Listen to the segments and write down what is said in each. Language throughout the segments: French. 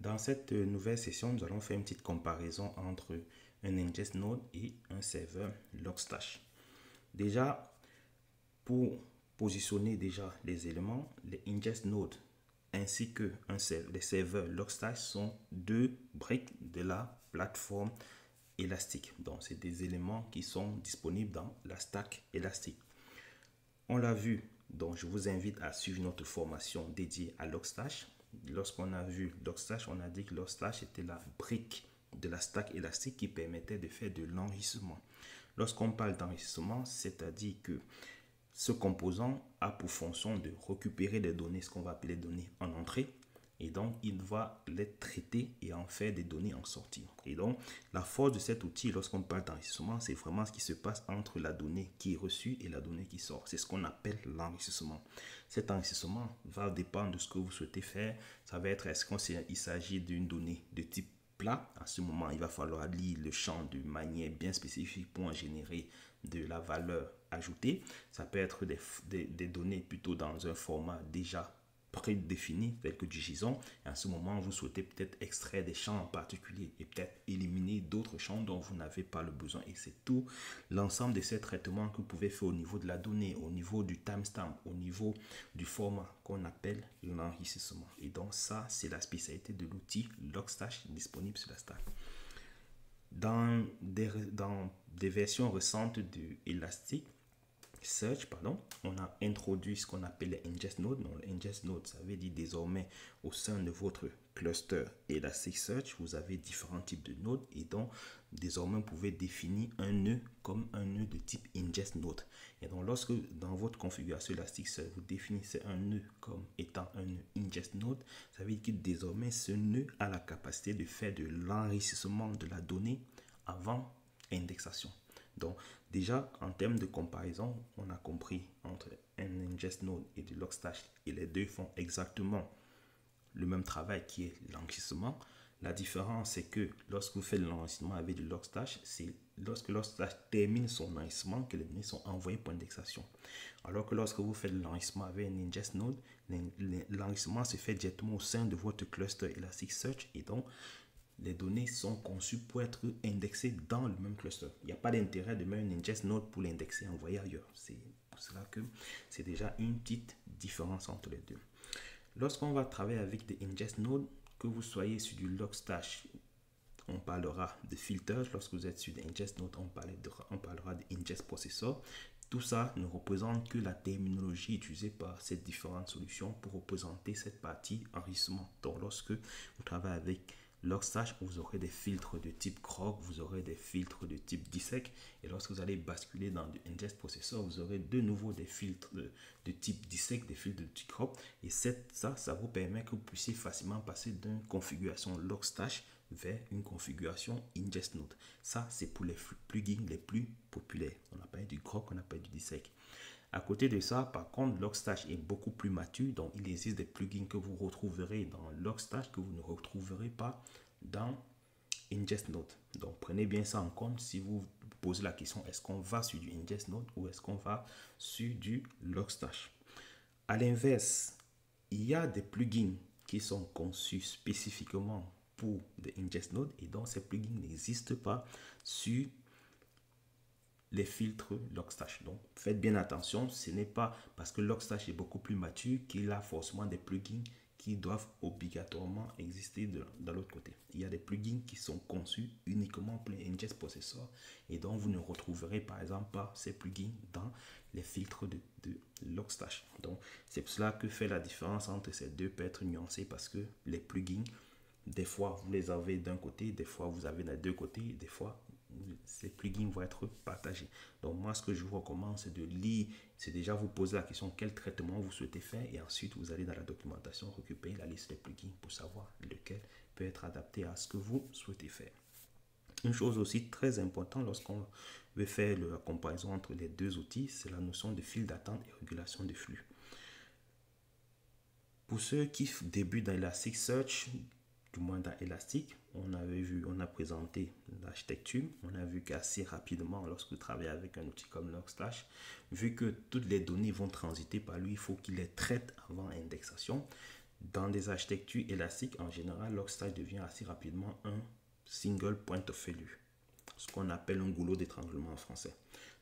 Dans cette nouvelle session, nous allons faire une petite comparaison entre un ingest node et un serveur Logstash. Déjà, pour positionner déjà les éléments, les ingest nodes ainsi que les serveurs Logstash sont deux briques de la plateforme Elastic. Donc, c'est des éléments qui sont disponibles dans la stack Elastic. On l'a vu, donc je vous invite à suivre notre formation dédiée à Logstash. Lorsqu'on a vu Logstash, on a dit que Logstash était la brique de la stack élastique qui permettait de faire de l'enrichissement. Lorsqu'on parle d'enrichissement, c'est-à-dire que ce composant a pour fonction de récupérer des données, ce qu'on va appeler données en entrée, et donc il va les traiter et en faire des données en sortie. Et donc la force de cet outil lorsqu'on parle d'enrichissement, c'est vraiment ce qui se passe entre la donnée qui est reçue et la donnée qui sort. C'est ce qu'on appelle l'enrichissement. Cet enrichissement va dépendre de ce que vous souhaitez faire. Ça va être, est-ce qu'il s'agit d'une donnée de type plat? À ce moment, il va falloir lire le champ de manière bien spécifique pour en générer de la valeur ajoutée. Ça peut être des données plutôt dans un format déjà prédéfini, tel que du JSON. Et à ce moment, vous souhaitez peut-être extraire des champs en particulier et peut-être éliminer d'autres champs dont vous n'avez pas le besoin. Et c'est tout l'ensemble de ces traitements que vous pouvez faire au niveau de la donnée, au niveau du timestamp, au niveau du format qu'on appelle l'enrichissement. Et donc ça, c'est la spécialité de l'outil Logstash disponible sur la stack. Dans des versions récentes de Elastic, Search, on a introduit ce qu'on appelle les ingest nodes. Donc, les ingest nodes, ça veut dire désormais au sein de votre cluster Elasticsearch, vous avez différents types de nodes et donc désormais vous pouvez définir un nœud comme un nœud de type ingest node. Et donc lorsque dans votre configuration Elasticsearch vous définissez un nœud comme étant un nœud ingest node, ça veut dire que désormais ce nœud a la capacité de faire de l'enrichissement de la donnée avant indexation. Donc déjà en termes de comparaison, on a compris entre un ingest node et du Logstash et les deux font exactement le même travail qui est l'enrichissement. La différence c'est que lorsque vous faites l'enrichissement avec du Logstash, c'est lorsque Logstash termine son enrichissement que les données sont envoyées pour indexation. Alors que lorsque vous faites l'enrichissement avec un ingest node, l'enrichissement se fait directement au sein de votre cluster Elasticsearch et donc les données sont conçues pour être indexées dans le même cluster. Il n'y a pas d'intérêt de mettre un ingest node pour l'indexer et envoyer ailleurs. C'est pour cela que c'est déjà une petite différence entre les deux. Lorsqu'on va travailler avec des ingest nodes, que vous soyez sur du Logstash, on parlera de filters. Lorsque vous êtes sur des ingest nodes, on parlera de ingest processor. Tout ça ne représente que la terminologie utilisée par ces différentes solutions pour représenter cette partie enrichissement. Donc lorsque vous travaillez avec Logstash, vous aurez des filtres de type Grok, vous aurez des filtres de type dissect, et lorsque vous allez basculer dans du ingest processor, vous aurez de nouveau des filtres de type dissect, des filtres de type Grok, et ça vous permet que vous puissiez facilement passer d'une configuration Logstash vers une configuration ingest node. Ça, c'est pour les plugins les plus populaires. On a parlé du Grok, on a parlé du dissect. À côté de ça, par contre, Logstash est beaucoup plus mature. Donc, il existe des plugins que vous retrouverez dans Logstash que vous ne retrouverez pas dans ingest node. Donc, prenez bien ça en compte si vous vous posez la question, est-ce qu'on va sur du ingest node ou est-ce qu'on va sur du Logstash? À l'inverse, il y a des plugins qui sont conçus spécifiquement pour des ingest node et donc ces plugins n'existent pas sur les filtres Logstash. Donc, faites bien attention, ce n'est pas parce que Logstash est beaucoup plus mature qu'il a forcément des plugins qui doivent obligatoirement exister de l'autre côté. Il y a des plugins qui sont conçus uniquement pour les ingest processors et donc vous ne retrouverez par exemple pas ces plugins dans les filtres de Logstash. Donc, c'est pour cela que fait la différence entre ces deux peut être nuancée parce que les plugins, des fois vous les avez d'un côté, des fois vous avez les deux côtés, des fois ces plugins vont être partagés. Donc moi, ce que je vous recommande, c'est de lire, c'est déjà vous poser la question quel traitement vous souhaitez faire et ensuite vous allez dans la documentation récupérer la liste des plugins pour savoir lequel peut être adapté à ce que vous souhaitez faire. Une chose aussi très importante lorsqu'on veut faire la comparaison entre les deux outils, c'est la notion de file d'attente et régulation de flux. Pour ceux qui débutent dans Elasticsearch, du moins dans Elastic, on a présenté l'architecture, on a vu qu'assez rapidement, lorsque vous travaillez avec un outil comme Logstash, vu que toutes les données vont transiter par lui, il faut qu'il les traite avant indexation. Dans des architectures élastiques, en général, Logstash devient assez rapidement un single point of failure, ce qu'on appelle un goulot d'étranglement en français.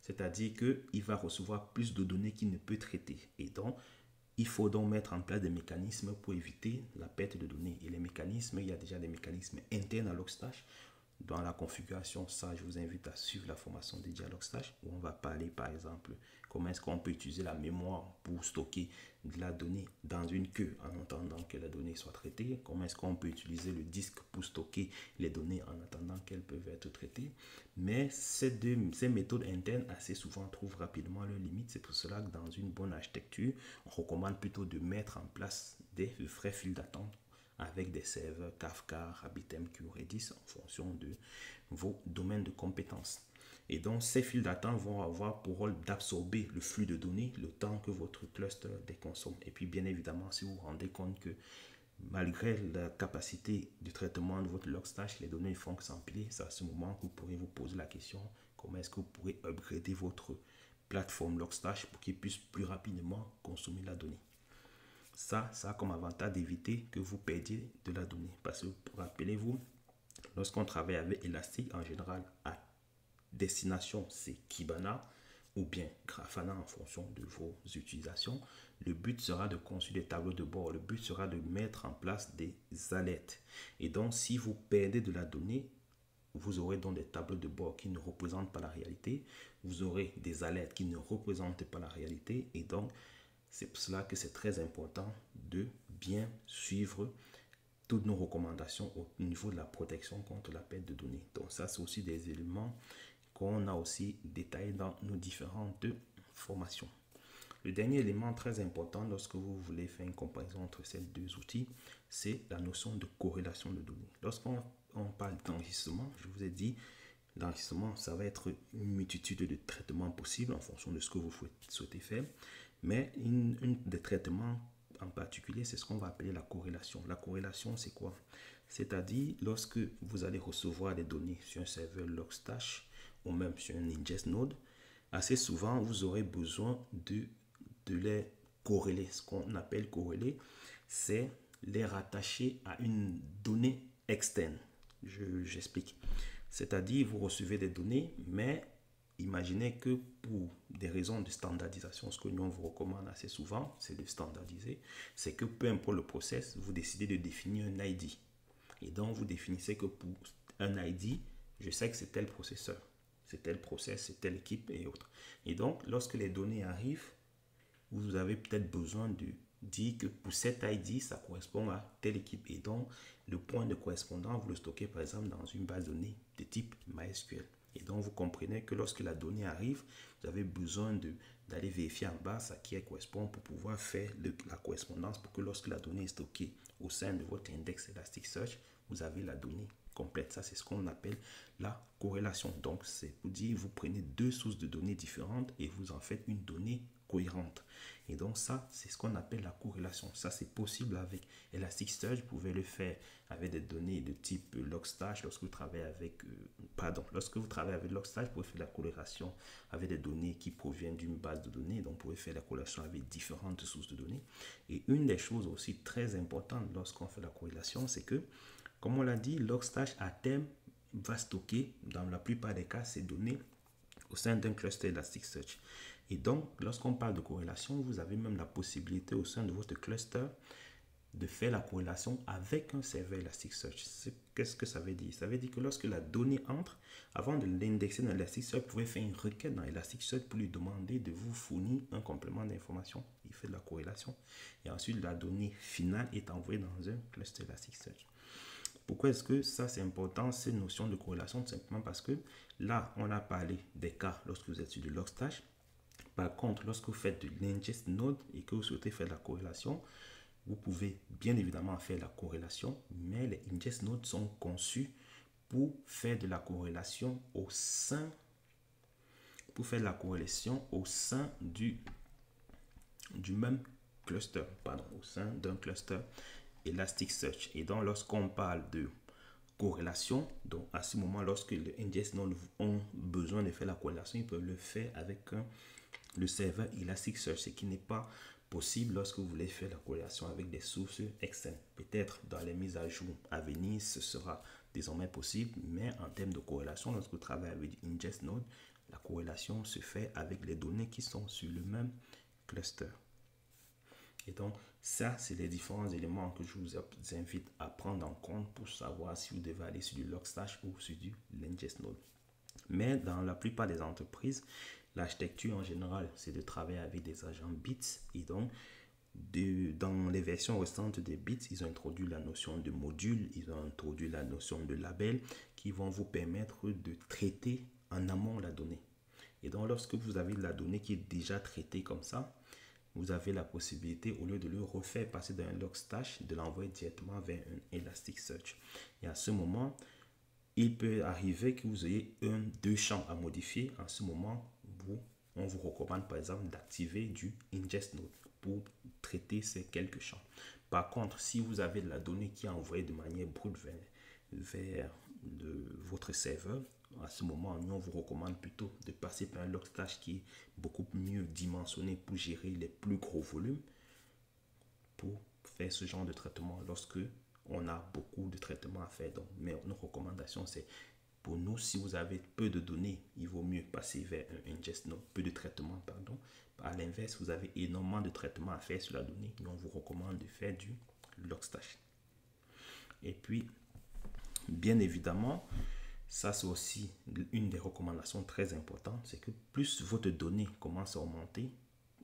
C'est-à-dire qu'il va recevoir plus de données qu'il ne peut traiter. Et donc, il faut donc mettre en place des mécanismes pour éviter la perte de données. Et les mécanismes, il y a déjà des mécanismes internes à Logstash. Dans la configuration, ça, je vous invite à suivre la formation dédiée à Logstash, où on va parler, par exemple, comment est-ce qu'on peut utiliser la mémoire pour stocker de la donnée dans une queue en attendant que la donnée soit traitée, comment est-ce qu'on peut utiliser le disque pour stocker les données en attendant qu'elles peuvent être traitées. Mais ces méthodes internes, assez souvent, trouvent rapidement leurs limites. C'est pour cela que dans une bonne architecture, on recommande plutôt de mettre en place des vrais files d'attente avec des serveurs Kafka, RabbitMQ, Redis en fonction de vos domaines de compétences. Et donc, ces files d'attente vont avoir pour rôle d'absorber le flux de données le temps que votre cluster déconsomme. Et puis, bien évidemment, si vous vous rendez compte que malgré la capacité de traitement de votre Logstash, les données ne font que s'empiler, c'est à ce moment que vous pourrez vous poser la question comment est-ce que vous pourrez upgrader votre plateforme Logstash pour qu'il puisse plus rapidement consommer la donnée. Ça a comme avantage d'éviter que vous perdiez de la donnée. Parce que, rappelez-vous, lorsqu'on travaille avec Elastic, en général, à destination, c'est Kibana ou bien Grafana en fonction de vos utilisations. Le but sera de construire des tableaux de bord. Le but sera de mettre en place des alertes. Et donc, si vous perdez de la donnée, vous aurez donc des tableaux de bord qui ne représentent pas la réalité. Vous aurez des alertes qui ne représentent pas la réalité. Et donc, c'est pour cela que c'est très important de bien suivre toutes nos recommandations au niveau de la protection contre la perte de données. Donc ça, c'est aussi des éléments qu'on a aussi détaillés dans nos différentes formations. Le dernier élément très important lorsque vous voulez faire une comparaison entre ces deux outils, c'est la notion de corrélation de données. Lorsqu'on parle d'enregistrement, je vous ai dit, l'enregistrement, ça va être une multitude de traitements possibles en fonction de ce que vous souhaitez faire. Mais une des traitements en particulier, c'est ce qu'on va appeler la corrélation. La corrélation, c'est quoi? C'est-à-dire, lorsque vous allez recevoir des données sur un serveur Logstash ou même sur un ingest node, assez souvent, vous aurez besoin de les corréler. Ce qu'on appelle corréler, c'est les rattacher à une donnée externe. J'explique. C'est-à-dire, vous recevez des données, mais imaginez que pour des raisons de standardisation, ce que nous on vous recommande assez souvent, c'est de standardiser, c'est que peu importe le process, vous décidez de définir un ID. Et donc, vous définissez que pour un ID, je sais que c'est tel processeur, c'est tel process, c'est telle équipe et autres. Et donc, lorsque les données arrivent, vous avez peut-être besoin de dire que pour cet ID, ça correspond à telle équipe. Et donc, le point de correspondance, vous le stockez par exemple dans une base de données de type MySQL. Et donc, vous comprenez que lorsque la donnée arrive, vous avez besoin d'aller vérifier en bas à qui elle correspond pour pouvoir faire la correspondance pour que lorsque la donnée est stockée au sein de votre index Elasticsearch, vous avez la donnée complète. Ça, c'est ce qu'on appelle la corrélation. Donc, c'est pour dire, vous prenez deux sources de données différentes et vous en faites une donnée cohérente. Et donc ça, c'est ce qu'on appelle la corrélation. Ça, c'est possible avec Elasticsearch. Vous pouvez le faire avec des données de type Logstash. Lorsque vous travaillez avec, lorsque vous travaillez avec Logstash, vous pouvez faire la corrélation avec des données qui proviennent d'une base de données. Donc, vous pouvez faire la corrélation avec différentes sources de données. Et une des choses aussi très importantes lorsqu'on fait la corrélation, c'est que, comme on l'a dit, Logstash à terme va stocker, dans la plupart des cas, ces données au sein d'un cluster Elasticsearch. Et donc, lorsqu'on parle de corrélation, vous avez même la possibilité au sein de votre cluster de faire la corrélation avec un serveur Elasticsearch. Qu'est-ce que ça veut dire? Ça veut dire que lorsque la donnée entre, avant de l'indexer dans Elasticsearch, vous pouvez faire une requête dans Elasticsearch pour lui demander de vous fournir un complément d'information. Il fait de la corrélation. Et ensuite, la donnée finale est envoyée dans un cluster Elasticsearch. Pourquoi est-ce que ça c'est important, cette notion de corrélation? Tout simplement parce que là, on a parlé des cas lorsque vous êtes sur du Logstash. Par contre, lorsque vous faites de l'ingest node et que vous souhaitez faire la corrélation, vous pouvez bien évidemment faire la corrélation, mais les ingest nodes sont conçus pour faire de la corrélation au sein, du même cluster, au sein d'un cluster Elasticsearch. Et donc, lorsqu'on parle de corrélation, donc à ce moment, lorsque les ingest nodes ont besoin de faire la corrélation, ils peuvent le faire avec le serveur Elasticsearch, ce qui n'est pas possible lorsque vous voulez faire la corrélation avec des sources externes. Peut-être dans les mises à jour à venir, ce sera désormais possible, mais en termes de corrélation, lorsque vous travaillez avec ingest node, la corrélation se fait avec les données qui sont sur le même cluster. Et donc, ça, c'est les différents éléments que je vous invite à prendre en compte pour savoir si vous devez aller sur du Logstash ou sur du ingest node. Mais dans la plupart des entreprises, l'architecture en général, c'est de travailler avec des agents bits. Et donc, dans les versions restantes des bits, ils ont introduit la notion de module, ils ont introduit la notion de label qui vont vous permettre de traiter en amont la donnée. Et donc, lorsque vous avez la donnée qui est déjà traitée comme ça, vous avez la possibilité, au lieu de le refaire passer dans un Logstash, de l'envoyer directement vers un Elasticsearch. Et à ce moment, il peut arriver que vous ayez deux champs à modifier. En ce moment, on vous recommande par exemple d'activer du ingest node pour traiter ces quelques champs. Par contre, si vous avez de la donnée qui est envoyée de manière brute vers votre serveur, à ce moment, nous, on vous recommande plutôt de passer par un Logstash qui est beaucoup mieux dimensionné pour gérer les plus gros volumes, pour faire ce genre de traitement lorsque on a beaucoup de traitements à faire. Donc, mais nos recommandations, c'est pour nous, si vous avez peu de données, il vaut mieux passer vers un ingest node, peu de traitement, pardon. À l'inverse, vous avez énormément de traitements à faire sur la donnée, et on vous recommande de faire du Logstash. Et puis, bien évidemment, ça c'est aussi une des recommandations très importantes, c'est que plus votre donnée commence à augmenter,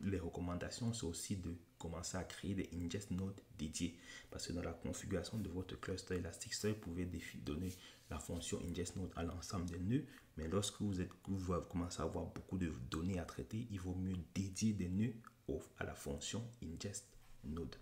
les recommandations c'est aussi de commencer à créer des ingest nodes dédiés, parce que dans la configuration de votre cluster Elasticsearch, vous pouvez donner la fonction ingest node à l'ensemble des nœuds, mais lorsque vous commencez à avoir beaucoup de données à traiter, il vaut mieux dédier des nœuds à la fonction ingest node.